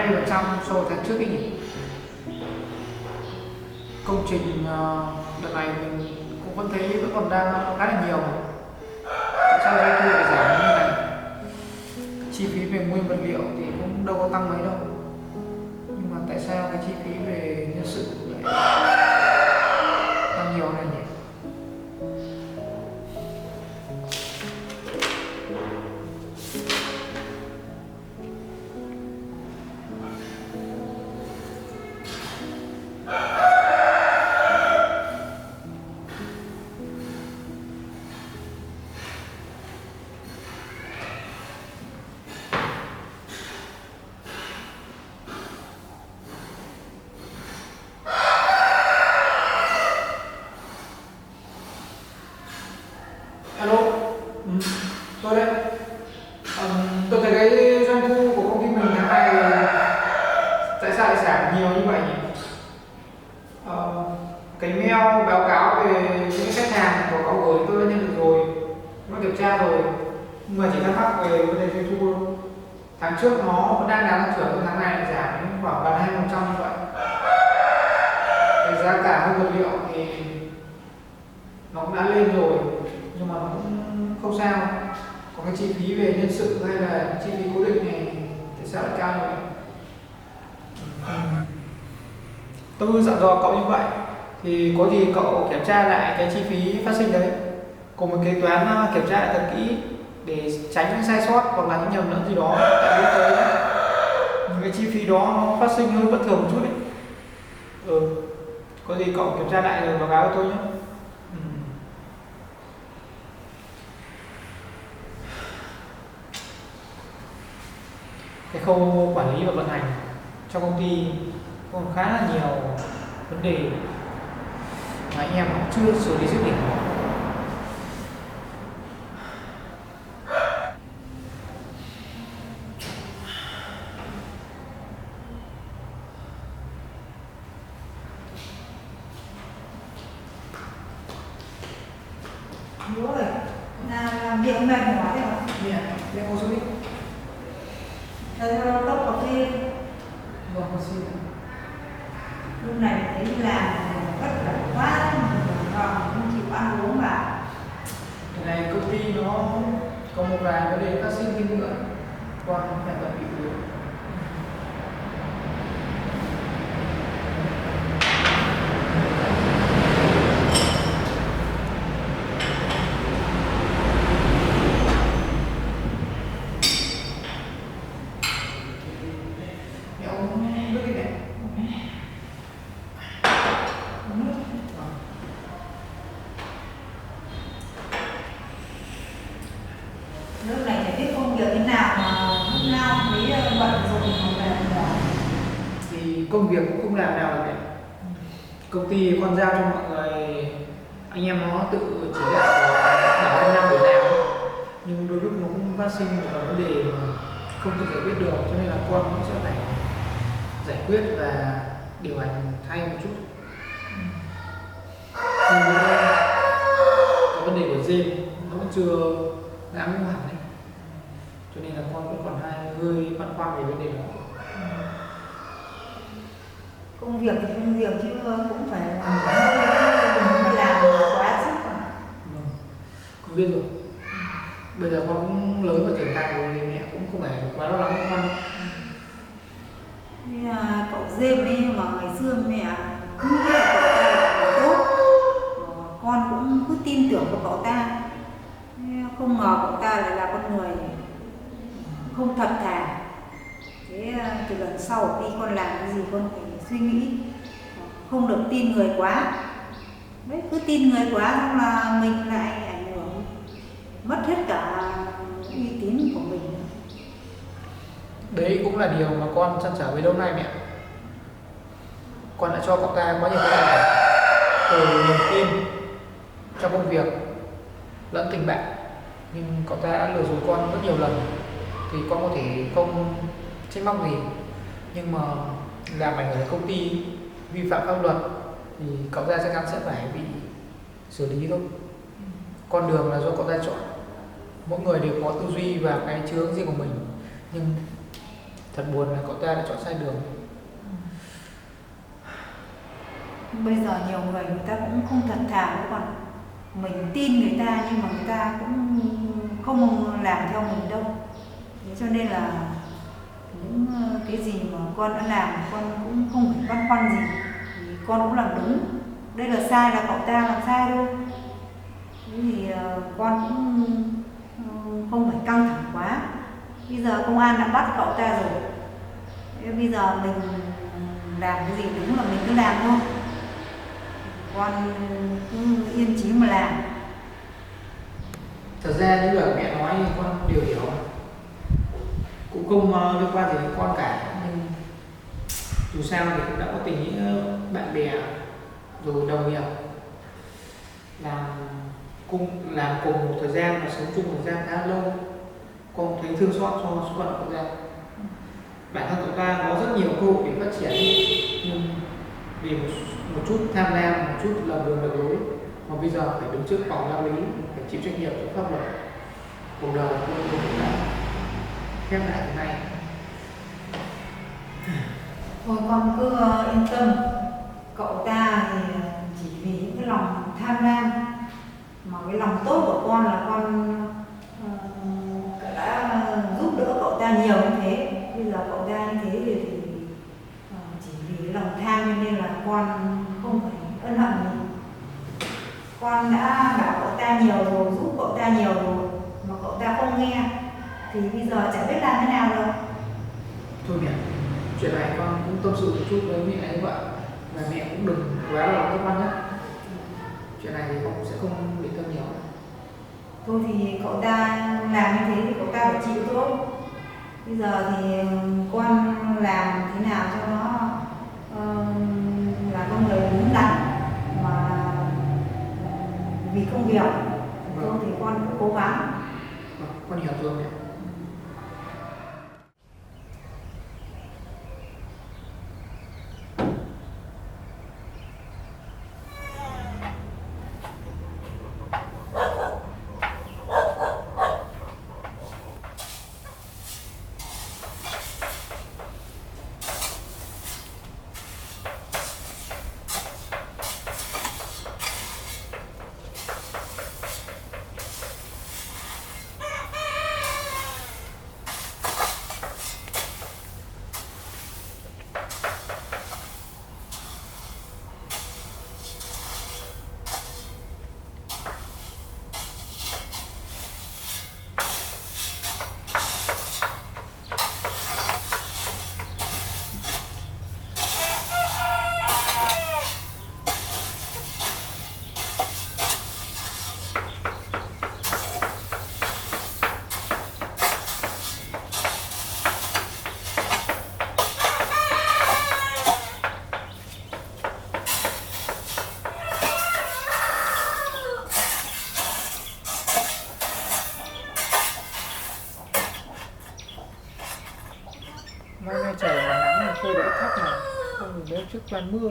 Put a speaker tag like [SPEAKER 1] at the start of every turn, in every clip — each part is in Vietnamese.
[SPEAKER 1] 20% so với tháng trước ấy nhỉ. Công trình đợt này mình cũng vẫn thấy vẫn còn đang khá là nhiều. Tại sao doanh thu lại giảm như này? Chi phí về nguyên vật liệu thì cũng đâu có tăng mấy đâu, nhưng mà tại sao cái chi phí về nhân sự lại tăng nhiều này nhỉ? Alo, tôi đây. Tôi thấy cái doanh thu của công ty mình tháng này tại sao lại giảm nhiều như vậy nhỉ? Cái mail báo cáo về những khách hàng của cậu gửi tôi đã nhận được rồi, nó kiểm tra rồi, nhưng mà chỉ thắc mắc về vấn đề doanh thu thôi. Tháng trước nó vẫn đang tăng trưởng, tháng này lại giảm đến khoảng gần 20% như vậy. Cái giá cả nguyên vật liệu thì nó cũng đã lên rồi, nhưng mà nó cũng không sao. Còn cái chi phí về nhân sự hay là chi phí cố định này thì sao lại cao như vậy? Tôi dặn dò cậu như vậy thì có gì cậu kiểm tra lại cái chi phí phát sinh đấy, cùng một kế toán kiểm tra lại thật kỹ để tránh những sai sót hoặc là những nhầm lẫn gì đó. Tại lúc tới cái chi phí đó nó phát sinh hơi bất thường một chút đấy. Có gì cậu kiểm tra lại rồi báo cáo với tôi nhé. Cái khâu quản lý và vận hành trong công ty còn khá là nhiều vấn đề mà anh em cũng chưa xử lý dứt điểm.
[SPEAKER 2] Bố ơi, làm việc mệt mỏi thế mà.
[SPEAKER 1] Để cô giúp đi.
[SPEAKER 2] Tốc cà phê.
[SPEAKER 1] Vâng, cô xin.
[SPEAKER 2] Lúc này thấy làm vất vả quá, không chịu ăn uống mà.
[SPEAKER 1] Cái này công ty nó có một vài vấn đề phát sinh thêm nữa, qua phải bận bịu được.
[SPEAKER 2] Lúc này phải biết công việc thế nào mà lúc nào mới bận rộn mà về mỏi.
[SPEAKER 1] Thì công việc cũng không làm nào được. Công ty còn giao cho mọi người, anh em nó tự chỉ đạo bảo anh năm để làm, nhưng đôi lúc nó cũng phát sinh một vấn đề mà không thể giải quyết được, cho nên là con cũng sẽ phải giải quyết và điều hành thay một chút. Nhưng cái vấn đề của James nó cũng chưa đã ngưng hẳn đấy, cho nên là con vẫn còn hơi băn khoăn về vấn đề đó.
[SPEAKER 2] Công việc thì công việc chứ cũng phải đừng có làm quá sức mà.
[SPEAKER 1] Con biết rồi. Bây giờ con cũng lớn và trưởng thành rồi thì mẹ cũng không phải quá lo lắng cho con.
[SPEAKER 2] Như là cậu Dêm ấy mà ngày xưa mẹ cứ nghĩ là cậu ta là tốt, con cũng cứ tin tưởng vào cậu ta. Không ngờ cậu ta lại là con người không thật thà. Thế từ lần sau khi con làm cái gì con phải suy nghĩ, không được tin người quá. Đấy, cứ tin người quá xong là mình lại ảnh hưởng, mất hết cả uy tín của mình.
[SPEAKER 1] Đấy cũng là điều mà con trăn trở với lâu nay mẹ. Con đã cho cậu ta quá nhiều cái này, từ niềm tin trong công việc lẫn tình bạn, nhưng cậu ta đã lừa dối con rất nhiều lần. Thì con có thể không trách móc gì, nhưng mà làm ảnh hưởng đến công ty, vi phạm pháp luật thì cậu ta chắc chắn sẽ phải bị xử lý thôi. Con đường là do cậu ta chọn, mỗi người đều có tư duy và cái chí hướng riêng của mình, nhưng Thật buồn là cậu ta đã chọn sai đường.
[SPEAKER 2] Bây giờ nhiều người ta cũng không thật thà nữa, còn mình tin người ta nhưng mà người ta cũng không làm theo mình đâu. Thế cho nên là những cái gì mà con đã làm con cũng không phải băn khoăn gì, thì con cũng làm đúng. Đây là sai là cậu ta làm sai thôi. Thế thì con cũng không phải căng thẳng quá. Bây giờ công an đã bắt cậu ta rồi, thế bây giờ mình làm cái gì đúng là mình cứ làm thôi. Con cứ yên chí mà làm.
[SPEAKER 1] Thật ra những lời mẹ nói thì con đều hiểu, cũng không liên quan gì đến con cả, nhưng dù sao thì cũng đã có tình nghĩa bạn bè rồi đồng nghiệp, làm cùng một thời gian và sống chung một thời gian khá lâu, con thấy thương xót cho số phận cậu ta. Bản thân cậu ta có rất nhiều cơ hội để phát triển, nhưng vì một chút tham lam, một chút lầm đường lầm lối mà bây giờ phải đứng trước vòng lao lý, phải chịu trách nhiệm trước pháp luật. Cuộc đời của tôi cũng đã khép lại thế này.
[SPEAKER 2] Thôi con cứ yên tâm, cậu ta thì chỉ vì những cái lòng tham lam, mà cái lòng tốt của con là con đã giúp đỡ cậu ta nhiều như thế. Bây giờ cậu ta như thế thì chỉ vì cái lòng tham cho nên là con không phải ân hận gì. Con đã bảo cậu ta nhiều rồi, giúp cậu ta nhiều rồi mà cậu ta không nghe thì bây giờ chẳng biết làm thế nào đâu.
[SPEAKER 1] Thôi mẹ, chuyện này con cũng tâm sự một chút với mẹ ấy vậy, và mẹ cũng đừng quá lo cho con nhé. Chuyện này thì con cũng sẽ không bị tâm nhiều.
[SPEAKER 2] Thôi thì cậu ta làm như thế thì cậu ta phải chịu thôi. Bây giờ thì con làm thế nào cho nó là con người đúng đắn mà vì công việc. Thôi thì con cứ cố gắng.
[SPEAKER 1] Con hiểu rồi mẹ. Mấy ngày trời mà nắng thì phơi đỡ thấp mà, không thì nếu trước toàn mưa.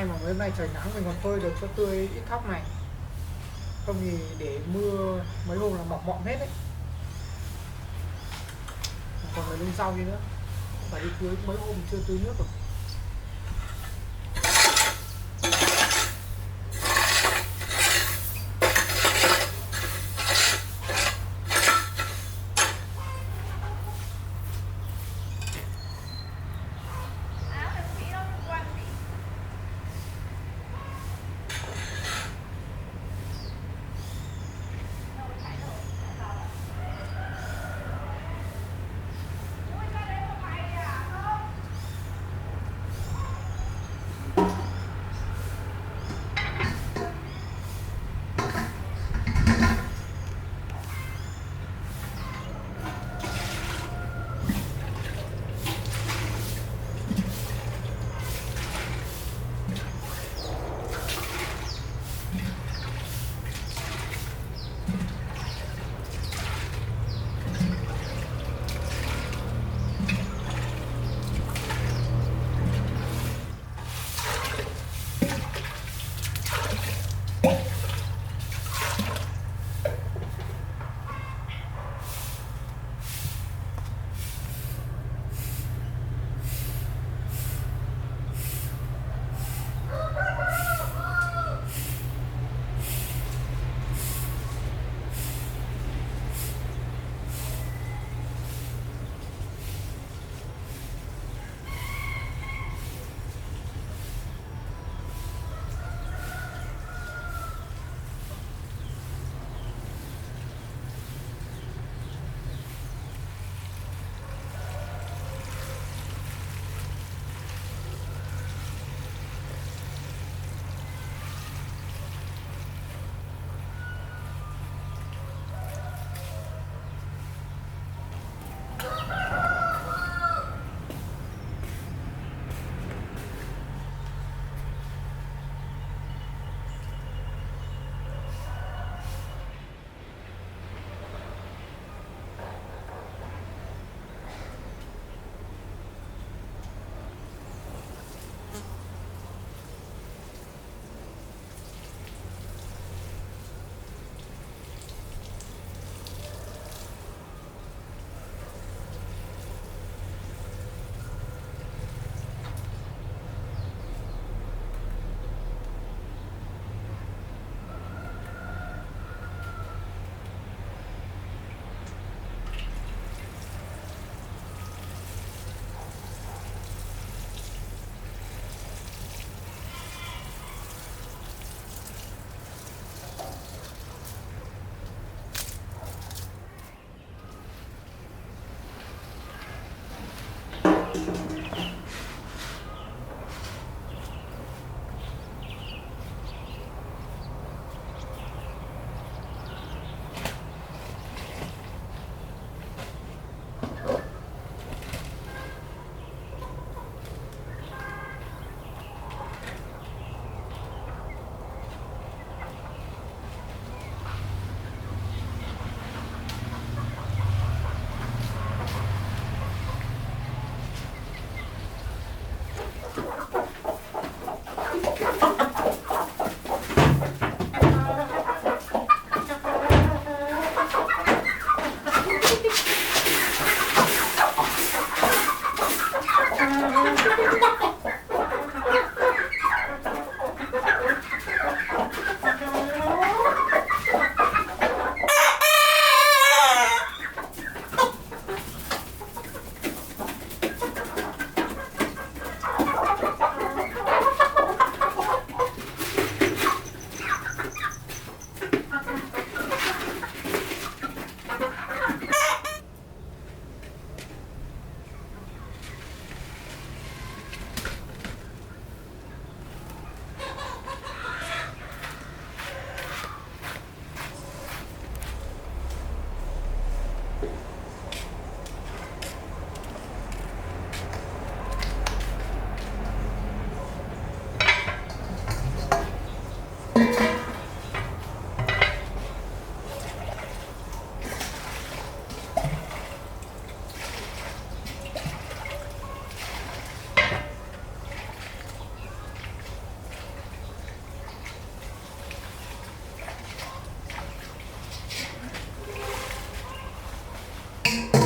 [SPEAKER 1] mà mấy hôm nay trời nắng mình còn phơi được cho tươi ít thóc này, không thì để mưa mấy hôm là mọc mọng hết đấy. Còn phải lên rau gì nữa, phải đi tưới mấy hôm chưa tưới nước rồi.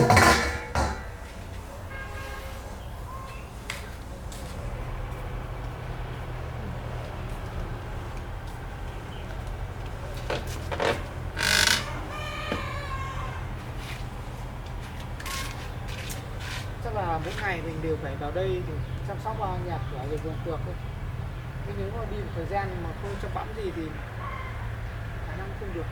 [SPEAKER 1] Chắc là mỗi ngày mình đều phải vào đây thì chăm sóc nhà cửa rồi vườn tược thôi. Nhưng nếu mà đi một thời gian mà không chăm bẵm gì thì khả năng không được.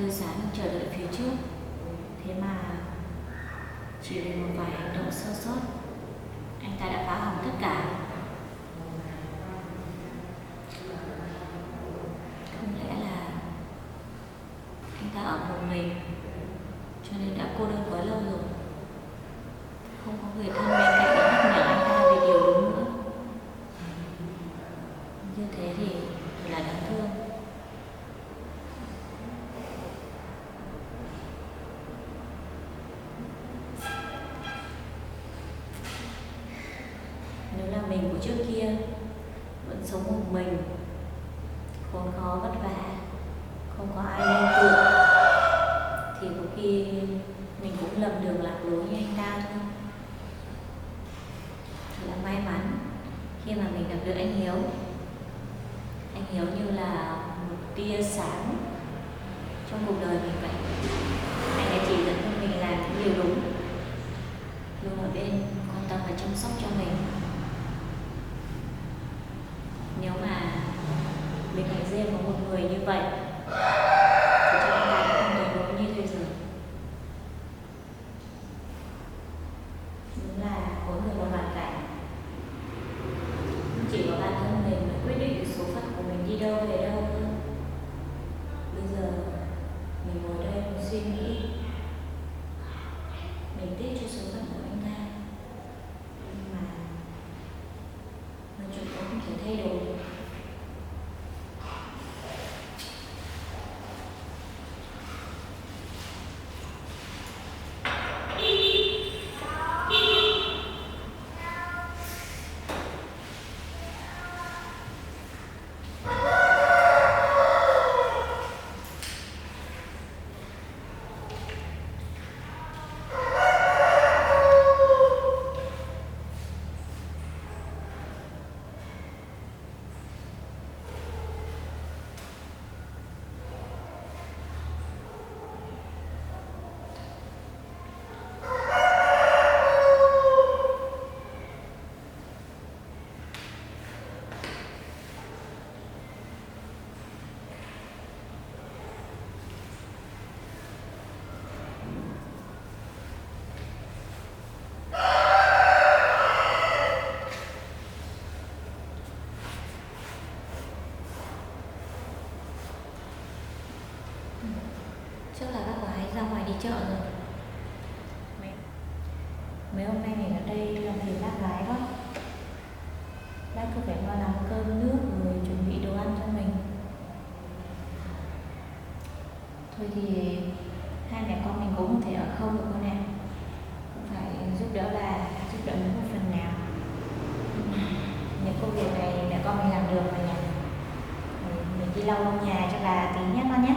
[SPEAKER 2] tươi sáng đang chờ đợi phía trước. Thế mà chỉ vì một vài hành động sơ sót, anh ta đã phá hỏng tất cả. Không lẽ là anh ta ở một mình, cho nên đã cô đơn quá lâu rồi, không có người thân bên cạnh để nhắc nhở anh ta về điều đúng nữa. Như thế thì thật là đáng thương. Nếu là mình của trước kia, vẫn sống một mình, khốn khó vất vả, không có ai lên tượng, thì có khi mình cũng lầm đường lạc lối như anh ta thôi. Thật là may mắn khi mà mình gặp được anh Hiếu. Anh Hiếu như là một tia sáng trong cuộc đời mình vậy. Anh đã chỉ dẫn cho mình làm những điều đúng, luôn ở bên quan tâm và chăm sóc cho mình. Nếu mà bên cạnh riêng có một người như vậy thì cho anh ta cũng không tồi đối như bây giờ. Đúng là mỗi người một hoàn cảnh, chỉ có bản thân mình mới quyết định được số phận của mình đi đâu về đâu thôi. Bây giờ mình ngồi đây mình suy nghĩ
[SPEAKER 3] Chắc là bác gái ra ngoài đi chợ rồi. Mấy hôm nay mình ở đây làm phiền bác gái quá. Bác cứ phải lo làm cơm nước rồi chuẩn bị đồ ăn cho mình. Thôi thì hai mẹ con mình cũng không thể ở không được con em. Cũng phải giúp đỡ bà, giúp đỡ mình một phần nào. Những công việc này mẹ con mình làm được mà nhỉ. Mình đi lau nhà cho bà tí nhé con nhé.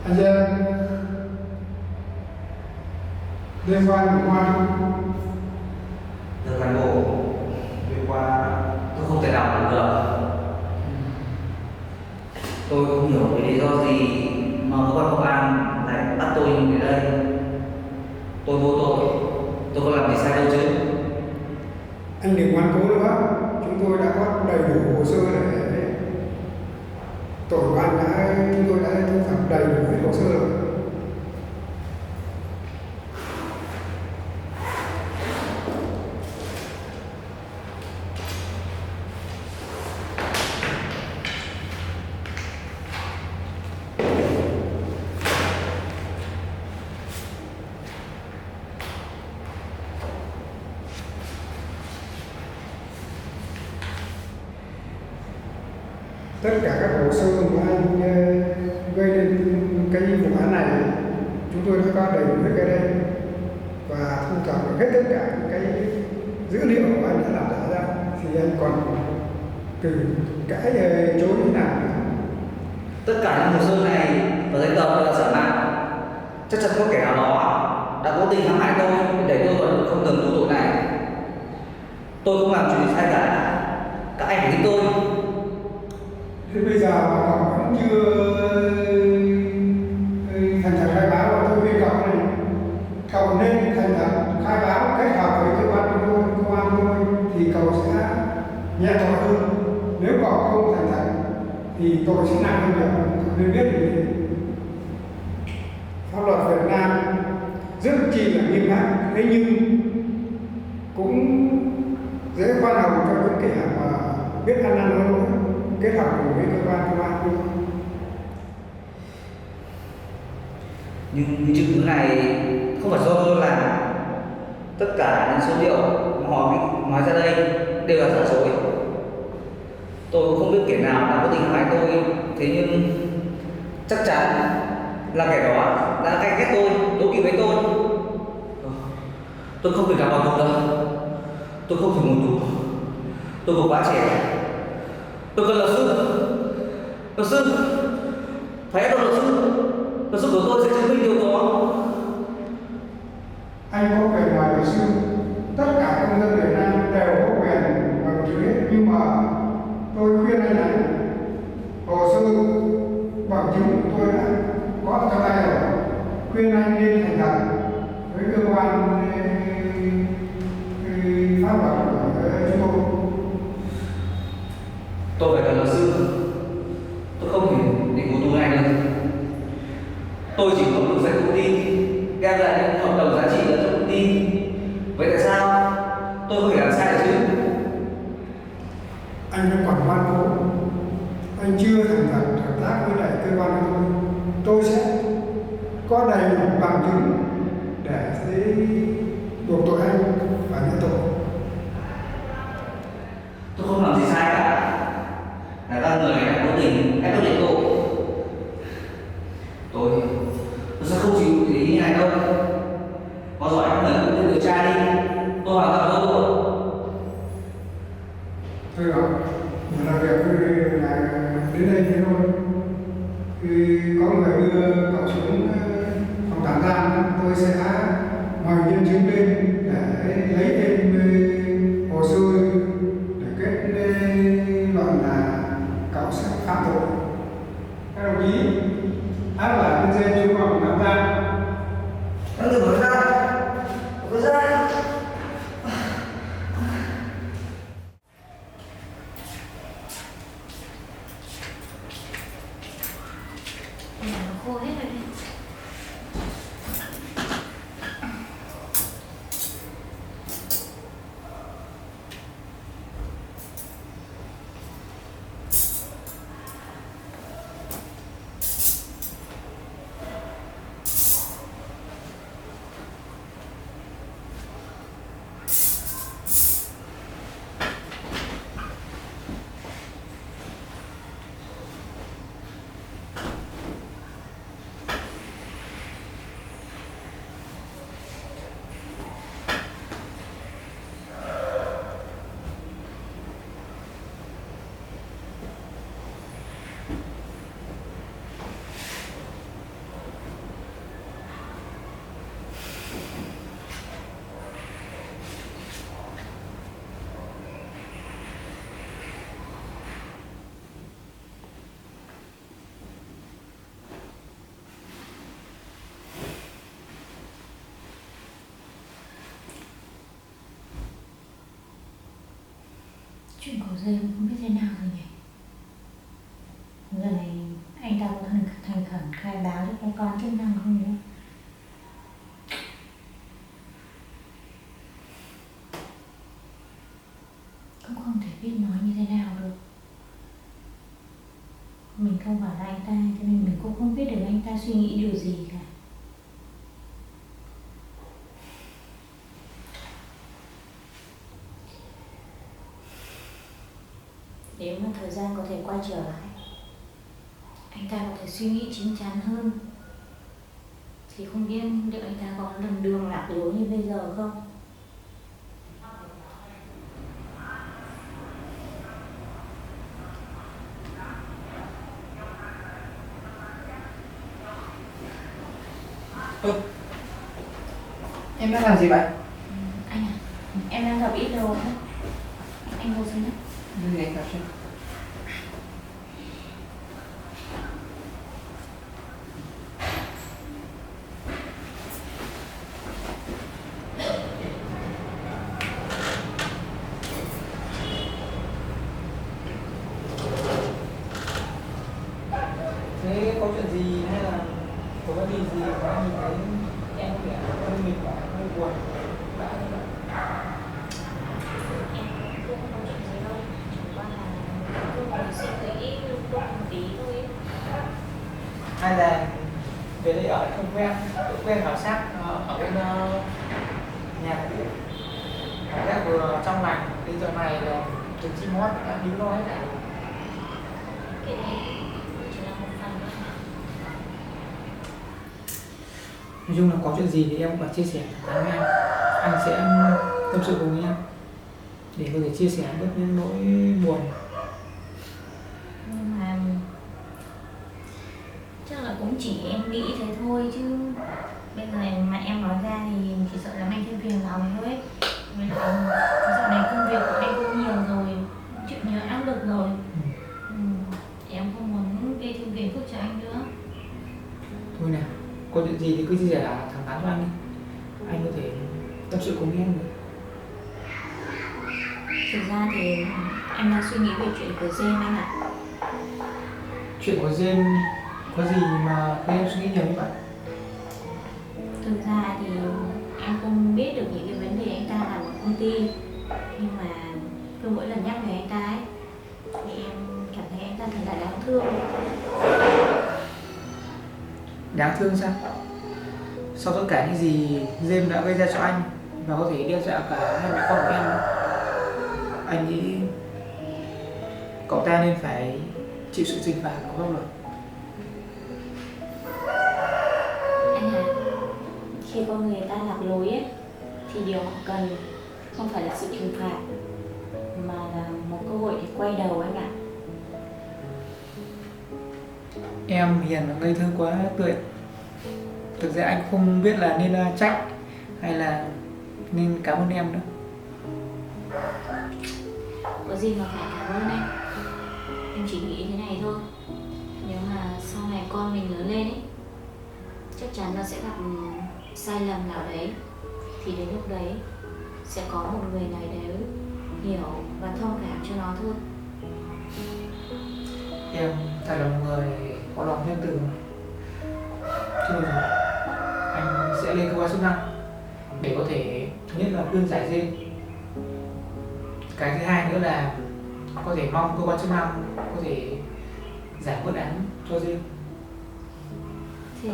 [SPEAKER 1] Anh Giang, liên quan đến Hoa.
[SPEAKER 4] Thưa cán bộ, đêm qua tôi không thể nào ngủ được. Tôi không hiểu vì lý do gì mà cơ quan công an lại bắt tôi đến đây. Tôi vô tội, tôi có làm gì sai đâu chứ?
[SPEAKER 1] Anh đừng ngoan cố nữa, chúng tôi đã có đầy đủ hồ sơ để tổ ban chúng tôi đã thu thập đầy đủ hết hồ sơ rồi. Tất cả các hồ sơ mà anh gây nên cái vụ án này chúng tôi đã có đầy đủ hết cái đây và thu thập được hết tất cả những cái dữ liệu của anh đã làm giả ra, thì anh còn từ cái chối thế nào nữa.
[SPEAKER 4] Tất cả những hồ sơ này và giấy tờ tôi đã giả mạo. Chắc chắn có kẻ nào đó đã cố tình hãm hại tôi để tôi vẫn không cần tu tội này. Tôi không làm chuyện gì sai cả. Các anh phải tin tôi.
[SPEAKER 1] Thế bây giờ mà cậu vẫn chưa thành thật khai báo, và tôi khuyên cậu này, cậu nên thành thật khai báo kết hợp với cơ quan tôi thì cậu sẽ nhẹ nhõm hơn. Nếu cậu không thành thật thì tội sẽ nặng hơn nhiều. Cậu nên biết điều gì. Pháp luật Việt Nam rất chi là nghiêm khắc, thế nhưng cũng dễ khoan hồng cho những kẻ mà biết ăn năn hối lỗi, kết hợp cùng với cơ quan công an.
[SPEAKER 4] Nhưng những chứng cứ này không phải do tôi làm. Tất cả những số liệu mà họ nói ra đây đều là giả dối. Tôi cũng không biết kẻ nào đã có tình hãm hại tôi, thế nhưng chắc chắn là kẻ đó đã canh ghét tôi, đố kỵ với tôi. Tôi không thể nào vào tù đâu. Tôi không thể ngồi tù. Tôi còn quá trẻ. Tôi cần luật sư. Luật sư, phải có luật sư. Luật sư của tôi sẽ chứng minh điều đó.
[SPEAKER 1] Anh có quyền ngoài luật sư. Tất cả công dân Việt Nam đều có quyền và luật sư hết. Nhưng mà tôi khuyên anh này, hồ sơ bằng chứng của tôi đã khuyên anh nên thành thật với cơ quan pháp luật của chúng tôi.
[SPEAKER 4] Tôi phải cần luật sư. Tôi không thể để ngồi tù này được. Tôi chỉ có được giấy công ty, đem lại những hợp đồng giá trị lớn cho công ty. Vậy tại sao tôi không thể làm sai được chứ?
[SPEAKER 1] Anh vẫn còn ngoan cố. Anh chưa thành thật hợp tác với lại cơ quan của tôi sẽ có đầy đủ bằng chứng để buộc tội anh và nhận tội.
[SPEAKER 4] Tôi không làm gì sai cả. Là các người đã cố tình ép tôi nhận tội. Tôi sẽ không chịu để ý như này đâu. Có giỏi các người cũng điều tra đi. Tôi hoàn toàn vô tội.
[SPEAKER 1] Thôi rồi, mình làm việc là đến đây thế thôi. Khi có người đưa cậu xuống phòng tạm giam, tôi sẽ mời nhân chứng lên để lấy thêm hồ sơ để kết luận là cậu sẽ phạm tội. Các đồng chí, áp là nhân dân xuống phòng tạm giam.
[SPEAKER 4] Anh đừng có ra. Đừng có ra.
[SPEAKER 3] Nhà nó khô hết rồi đấy. Chuyện của dây không biết thế nào rồi nhỉ. Giờ này anh ta có thành khẩn khai báo cho cơ quan chức năng không nữa? Cũng không thể biết nói như thế nào được. Mình không bảo là anh ta cho nên mình cũng không biết được anh ta suy nghĩ điều gì cả. Nếu mà thời gian có thể quay trở lại, anh ta có thể suy nghĩ chín chắn hơn, thì không biết liệu anh ta có lầm đường lạc lối như bây giờ không?
[SPEAKER 1] Em đang làm gì vậy?
[SPEAKER 3] Anh à, em đang gặp ít đồ thôi. Anh ngồi xuống đấy.
[SPEAKER 1] Đưa gì anh gặp xem. Thế có chuyện gì hay là có vấn đề gì mà anh nhìn thấy em có vẻ hơi mệt mỏi, hơi buồn?
[SPEAKER 3] Em cũng không có chuyện gì đâu, chẳng qua là cứ ngồi suy nghĩ lung tung một tí thôi.
[SPEAKER 1] Hay là về đây ở không quen, tự quen khảo sát ở bên nhà của bạn. Cảm giác vừa trong lành, đến giờ này là từng chim hót đã níu nó hết cả.
[SPEAKER 3] Cái này chỉ là một phần thôi.
[SPEAKER 1] Nói chung là có chuyện gì thì em cũng phải chia sẻ với anh sẽ tâm sự cùng em để có thể chia sẻ bớt những nỗi buồn.
[SPEAKER 3] Nhưng mà chắc là cũng chỉ em nghĩ thế thôi chứ bây giờ này mà em nói ra thì chỉ sợ làm anh thêm phiền lòng thôi ấy. Với lại dạo này công việc của anh cũng nhiều rồi, chịu nhiều áp lực rồi. Em không muốn gây thêm phiền phức cho anh nữa.
[SPEAKER 1] Thôi nào, có chuyện gì thì cứ chia sẻ thẳng thắn cho anh đi, anh có thể tâm sự cùng em được.
[SPEAKER 3] Thực ra thì em đang suy nghĩ về chuyện của James anh ạ.
[SPEAKER 1] Chuyện của James có gì mà khiến em suy nghĩ nhiều như vậy?
[SPEAKER 3] Thực ra thì em không biết được những cái vấn đề anh ta làm ở công ty, nhưng mà cứ mỗi lần nhắc về anh ta ấy thì em cảm thấy anh ta thật là đáng thương.
[SPEAKER 1] Đáng thương sao? Sau tất cả những gì James đã gây ra cho anh và có thể đe dọa cả hai mẹ con của em, anh nghĩ cậu ta nên phải chịu sự trừng phạt của pháp luật.
[SPEAKER 3] Anh à, khi con người ta lạc lối ấy thì điều họ cần không phải là sự trừng phạt mà là một cơ hội để quay đầu anh ạ.
[SPEAKER 1] Em hiền và ngây thơ quá tươi. Thực ra anh không biết là nên trách hay là nên cảm ơn em nữa.
[SPEAKER 3] Có gì mà phải cảm ơn anh. Em chỉ nghĩ thế này thôi, nếu mà sau này con mình lớn lên ấy, chắc chắn nó sẽ gặp sai lầm nào đấy, thì đến lúc đấy sẽ có một người nào đấy hiểu và thông cảm cho nó thôi.
[SPEAKER 1] Em thật là một người có lòng nhân từ. Thôi rồi, anh sẽ lên cơ quan chức năng để có thể thứ nhất là khuyên giải dên, cái thứ hai nữa là có thể mong cơ quan chức năng có thể giảm bớt án cho dên.
[SPEAKER 3] Thì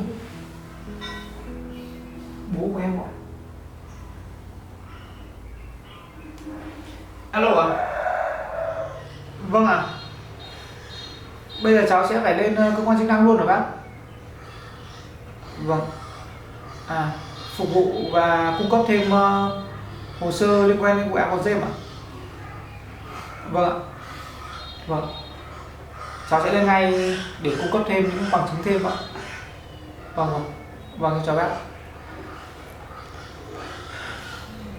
[SPEAKER 1] Bố của em gọi. Alo ạ. Vâng ạ. Bây giờ cháu sẽ phải lên cơ quan chức năng luôn hả bác? Vâng. Phục vụ và cung cấp thêm hồ sơ liên quan đến vụ án của James ạ? Vâng ạ. Vâng. Cháu sẽ lên ngay để cung cấp thêm những bằng chứng thêm ạ. Vâng vâng. Vâng, chào bác.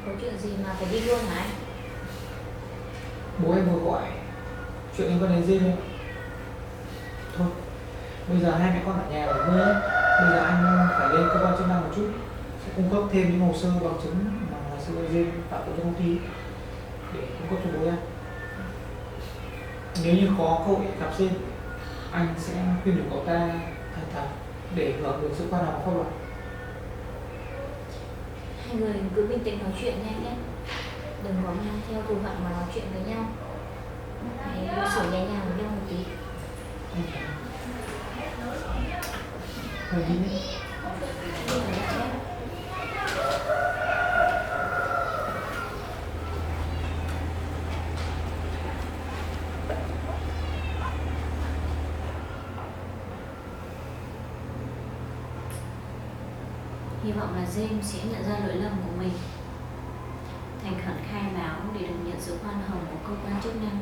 [SPEAKER 3] có chuyện gì mà phải đi luôn hả anh?
[SPEAKER 1] Bố em vừa gọi chuyện liên quan đến James em. Thôi, bây giờ hai mẹ con ở nhà nghỉ ngơi. Bây giờ anh phải lên cơ quan chức năng một chút, sẽ cung cấp thêm những hồ sơ bằng chứng mà ngày xưa James tạo cho công ty để cung cấp cho bố em. Nếu như có cơ hội gặp James, anh sẽ khuyên nhủ cậu ta thành thật để hưởng được sự khoan hồng của pháp luật.
[SPEAKER 3] Hai người cứ bình tĩnh nói chuyện nha anh nhé, đừng có mang theo thù hận mà nói chuyện với nhau. Hãy đối xử nhẹ nhàng với nhau một tí.
[SPEAKER 1] Thôi đi nhé.
[SPEAKER 3] Hy vọng là James sẽ nhận ra lỗi lầm của mình, thành khẩn khai báo để được nhận sự khoan hồng của cơ quan chức năng,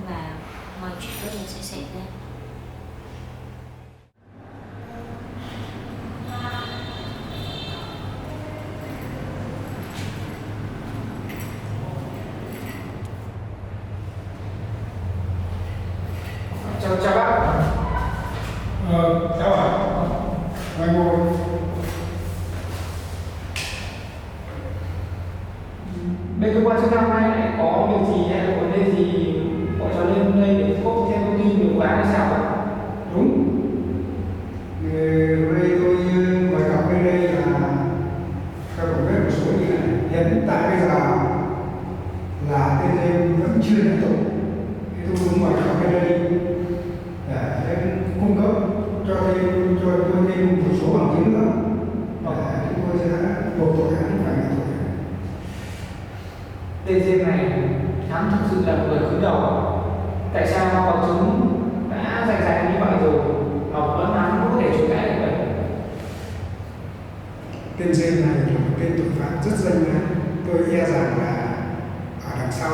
[SPEAKER 3] và mọi chuyện tốt đẹp sẽ xảy ra.
[SPEAKER 1] Chào bác.
[SPEAKER 5] Cháu à? Mày ngồi.
[SPEAKER 1] Bên cơ quan chức năng này lại có việc gì hay là vấn đề gì gọi cháu lên đây để cung cấp thêm thông tin về vụ án hay sao ạ?
[SPEAKER 5] Đúng. Hôm nay tôi mời gặp bên đây là các bạn biết một số như này. Hiện tại bây giờ là tên James vẫn chưa nhận tội. Thì tôi muốn mời gặp bên đây để cung cấp cho tôi thêm một số bằng chứng nữa để chúng tôi sẽ buộc tội hắn phải nhận tội.
[SPEAKER 1] Tên James này hắn thực sự là một người cứng đầu. Tại sao bằng chứng đã dày dày như vậy rồi mà vẫn hắn có thể chối cãi được vậy?
[SPEAKER 5] Tên James này là một tên tội phạm rất danh giá. Tôi e rằng là ở đằng sau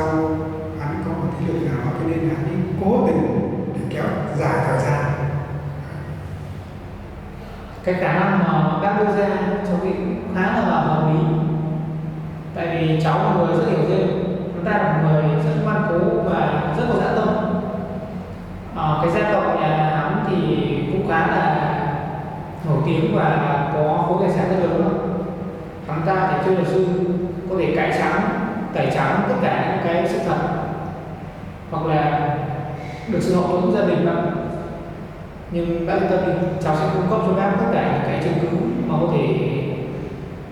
[SPEAKER 5] hắn có một thế lực nào đó, cho nên hắn ấy cố tình để kéo dài thời gian.
[SPEAKER 1] Cái khả năng mà bác đưa ra cháu nghĩ khá là hợp lý. Tại vì cháu là người rất hiểu James, chúng ta là một người rất ngoan cố và rất có dã tâm. Cái gia tộc nhà hắn thì cũng khá là tiếng và có khối tài sản rất lớn lắm. Hắn ta thì chơi luật sư, có thể cải trắng, tẩy trắng tất cả những cái sự thật, hoặc là được sự hậu thuẫn gia đình lắm. Nhưng bác yên tâm thì cháu sẽ cung cấp cho bác tất cả những cái chứng cứ mà có thể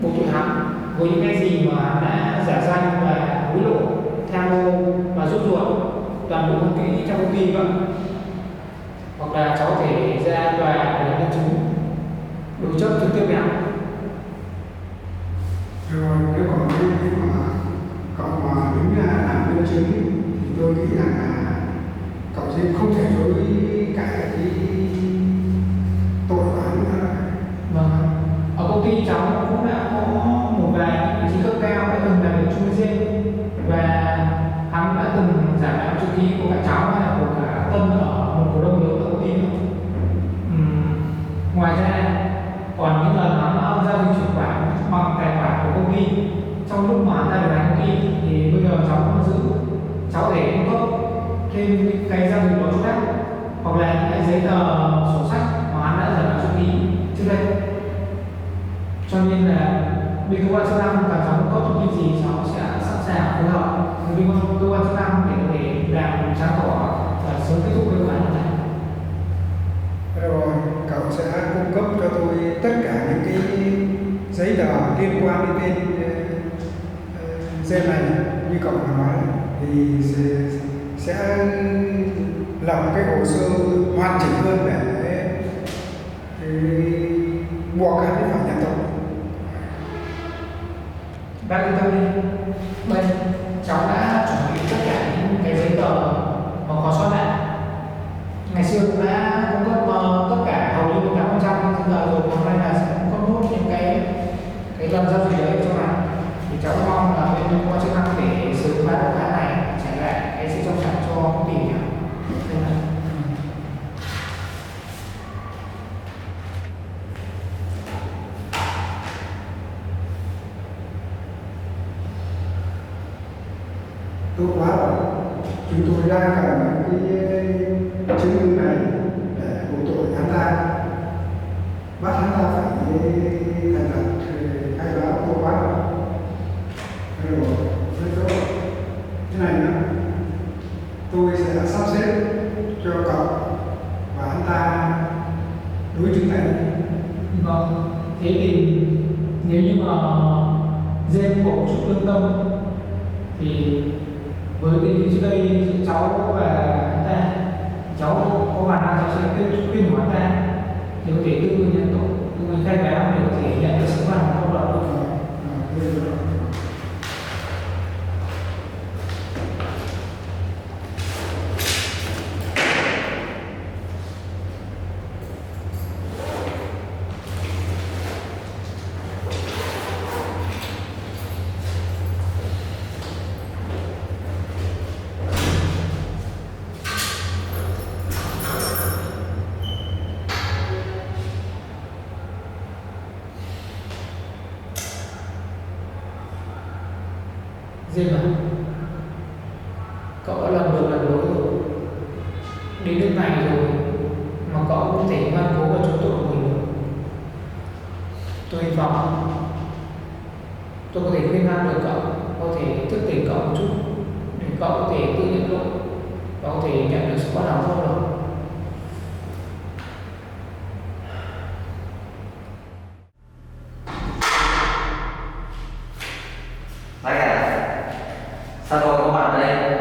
[SPEAKER 1] buộc tội hắn với những cái gì mà hắn đã giả danh và hối lộ, tham ô và rút ruột toàn bộ công ty trong công ty vậy. Hoặc là cháu có thể ra tòa để làm nhân chứng đối chất trực tiếp với hắn.
[SPEAKER 5] Rồi nếu còn cái mà cậu mà đứng ra làm nhân chứng thì tôi nghĩ rằng là cậu sẽ không thể chối cãi cái tội của hắn nữa.
[SPEAKER 1] Vâng, ở công ty cháu cũng đã có một vài vị trí cấp cao đã từng làm việc chung với Dên, và hắn đã từng giả mạo chữ ký của cả cháu hay là của cả Tân ở một cổ đông lớn ở công ty nữa. Ngoài ra còn những lần hắn giao dịch chuyển khoản bằng tài khoản của công ty trong lúc mà hắn ta điều hành công ty, thì bây giờ cháu vẫn giữ, cháu có thể cung cấp thêm những cái giao dịch đó cho khách, hoặc là những cái giấy tờ sổ sách mà hắn đã giả mạo chữ ký trước đây. Cho nên là bên cơ quan chức năng cần cháu cung cấp thông tin gì, cháu sẽ sẵn sàng phối hợp với bên cơ quan chức năng để có thể làm sáng tỏ và sớm kết thúc cái vụ án này.
[SPEAKER 5] Rồi cậu sẽ cung cấp cho tôi tất cả những cái giấy tờ liên quan đến tên Dên này như cậu vừa nói, thì sẽ lập cái hồ sơ hoàn chỉnh hơn để buộc hắn phải nhận tội.
[SPEAKER 1] Bác yên tâm đi, bên cháu đã chuẩn bị tất cả những cái giấy tờ mà có sót lại. Ngày xưa cũng đã cung cấp tất cả hầu như 100% giấy tờ rồi, hôm nay là sẽ cung cấp nốt những cái lần giao dịch đấy cho anh. Thì cháu mong là bên cơ quan chức năng để xử phạt vụ án này, trả lại cái sự trong sạch cho công ty nhỉ. Đây này.
[SPEAKER 5] Tốt quá rồi, chúng tôi đang cần cái chứng cứ này để buộc tội hắn ta, bắt hắn ta phải thành thật khai báo. Tốt quá rồi. Rồi, thế này nữa, tôi sẽ sắp xếp cho cậu và hắn ta đối chứng này.
[SPEAKER 1] Vâng, thế thì nếu như mà Dên có một chút lương tâm thì với cái trước đây cháu và anh ta, cháu có khả năng cháu sẽ khuyên của anh ta thì có thể tự nhận tội, tự mình khai báo để có thể nhận được sự khoan hồng pháp luật được. Dên mà, cậu đã làm được lần lỗi rồi, đến nước này rồi mà cậu không thể ngoan cố và chối tội của mình được. Tôi hy vọng tôi có thể khuyên ngăn được cậu, có thể thức tỉnh cậu một chút để cậu có thể tự nhận lỗi và có thể nhận được sự khoan hồng pháp luật.
[SPEAKER 4] Bác à, sao cậu có mặt ở đây?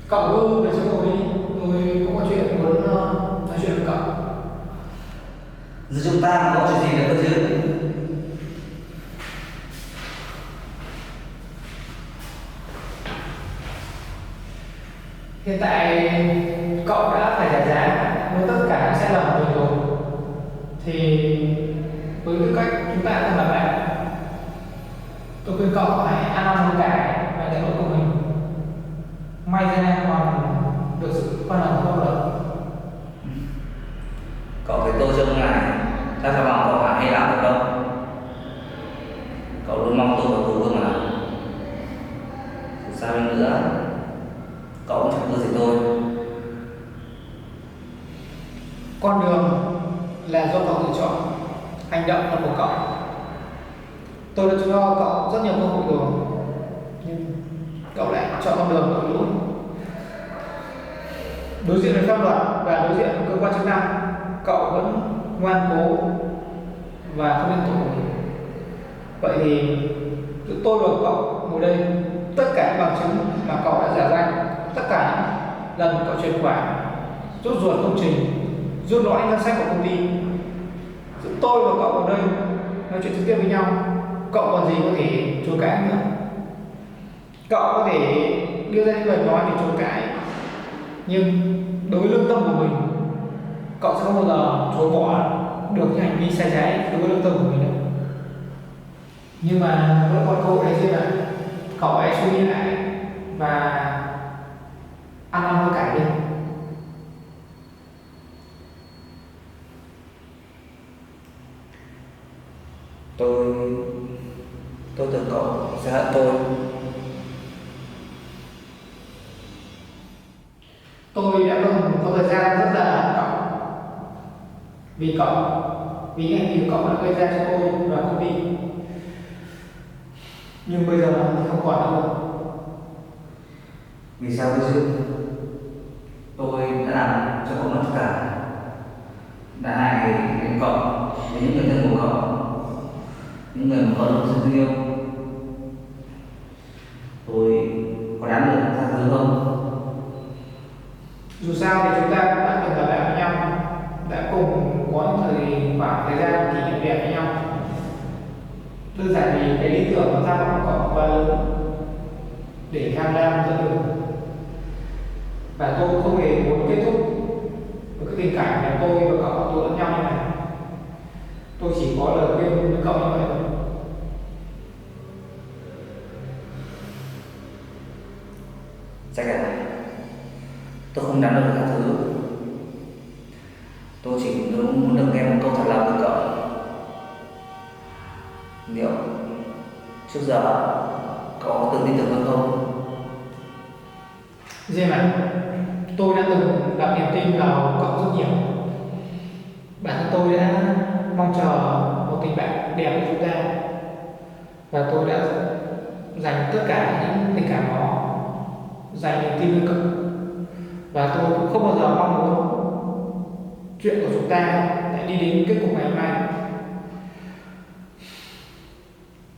[SPEAKER 1] Cậu cứ về chỗ ngồi đi, tôi cũng có chuyện muốn nói chuyện với cậu.
[SPEAKER 4] Giữa chúng ta có chuyện gì nữa cơ chứ?
[SPEAKER 1] Hiện tại cậu đã phải trả giá với tất cả những sai lầm của mình rồi, thì với tư cách chúng ta đang là bạn, tôi khuyên cậu hãy ăn năn hối cải và nhận lỗi của mình. May ra còn được sự khoan hồng pháp luật.
[SPEAKER 4] Cậu thấy tôi trông này, chắc phải bảo cậu hả hay lắm phải không? Cậu luôn mong tôi vào tù cơ mà. Dù sao đi nữa, cậu cũng chẳng có gì tôi.
[SPEAKER 1] Con đường là do cậu tự chọn, hành động là của cậu. Tôi đã cho cậu rất nhiều cơ hội rồi, nhưng cậu lại chọn con đường tội lỗi. Đối diện với pháp luật và đối diện với cơ quan chức năng, cậu vẫn ngoan cố và không nhận tội. Vậy thì giữa tôi và cậu ngồi đây, tất cả những bằng chứng mà cậu đã giả danh, tất cả những lần cậu chuyển khoản, rút ruột công trình, rút lõi ngân sách của công ty, giữa tôi và cậu ở đây nói chuyện trực tiếp với nhau, cậu còn gì có thể chối cãi nữa. Cậu có thể đưa ra những lời nói để chối cãi, nhưng đối với lương tâm của mình, cậu sẽ không bao giờ chối bỏ được những hành vi sai trái đối với lương tâm của mình đâu. Nhưng mà vẫn còn cơ hội này chứ, là cậu hãy suy nghĩ lại và ăn năn hối cải đi.
[SPEAKER 4] Tôi tưởng cậu sẽ hận tôi.
[SPEAKER 1] Tôi đã từng có thời gian rất là hận cậu, vì những hành vi của cậu đã gây ra cho tôi và công ty. Nhưng bây giờ thì không còn nữa.
[SPEAKER 4] Vì sao cơ chứ? Tôi đã làm cho cậu mất tất cả, đã hại đến cậu, đến những người thân của cậu, những người mà cậu luôn thương yêu. Tôi có đáng được tha thứ không?
[SPEAKER 1] Dù sao thì chúng ta cũng đã từng gặp lại với nhau, đã cùng có những khoảng thời gian kỷ niệm đẹp với nhau. Đơn giản vì cái lý tưởng của ta của cậu quá lớn để tham lam dẫn đường, và tôi cũng không hề muốn kết thúc với cái tình cảnh là tôi và cậu tôi lẫn nhau như này. Tôi chỉ có lời khuyên với cậu như vậy thôi.
[SPEAKER 4] Chắc là tôi không đáng được tha thứ. Tôi chỉ muốn được nghe một câu thật lòng từ cậu. Liệu trước giờ cậu có từng tin tưởng tôi không?
[SPEAKER 1] Riêng này, tôi đã từng đặt niềm tin vào cậu rất nhiều. Bản thân tôi đã mong chờ một tình bạn đẹp với chúng ta, và tôi đã dành tất cả những tình cảm đó, dành niềm tin với cậu. Và tôi cũng không bao giờ mong muốn chuyện của chúng ta lại đi đến kết cục ngày hôm nay.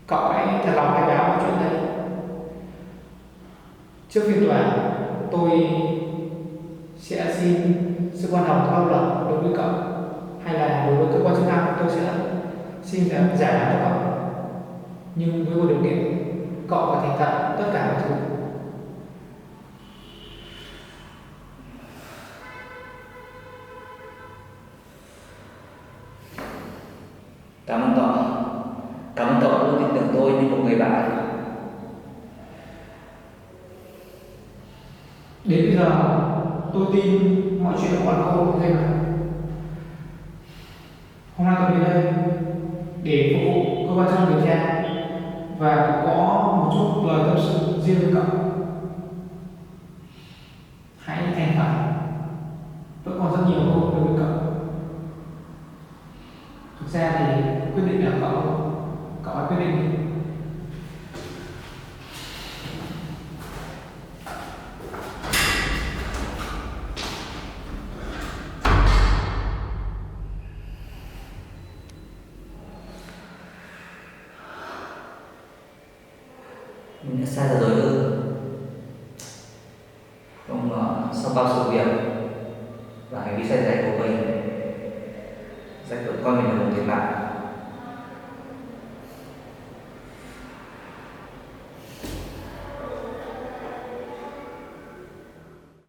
[SPEAKER 1] Cậu hãy thật lòng khai báo chuyện này. Trước phiên tòa, tôi sẽ xin sự khoan hồng pháp luật đối với cậu, hay là đối với cơ quan chức năng tôi sẽ xin giải án cho cậu. Nhưng với một điều kiện, cậu phải thành thật tất cả mọi thứ.
[SPEAKER 4] Cảm ơn cậu. Cảm ơn cậu luôn tin tưởng tôi như một người bạn.
[SPEAKER 1] Đến bây giờ tôi tin mọi chuyện còn không có gì mà. Hôm nay tôi đến đây để phục vụ cơ quan chức năng điều tra và cũng có một chút lời tâm sự riêng với cậu. Hãy thành thật, vẫn còn rất nhiều cơ hội đối với cậu. Thực ra thì quyết định là cậu hãy quyết định đi.
[SPEAKER 4] Mình đã sai rồi ư? Không ngờ sau bao sự việc và hành vi sai trái của mình, Jack vẫn coi mình là một người bạn.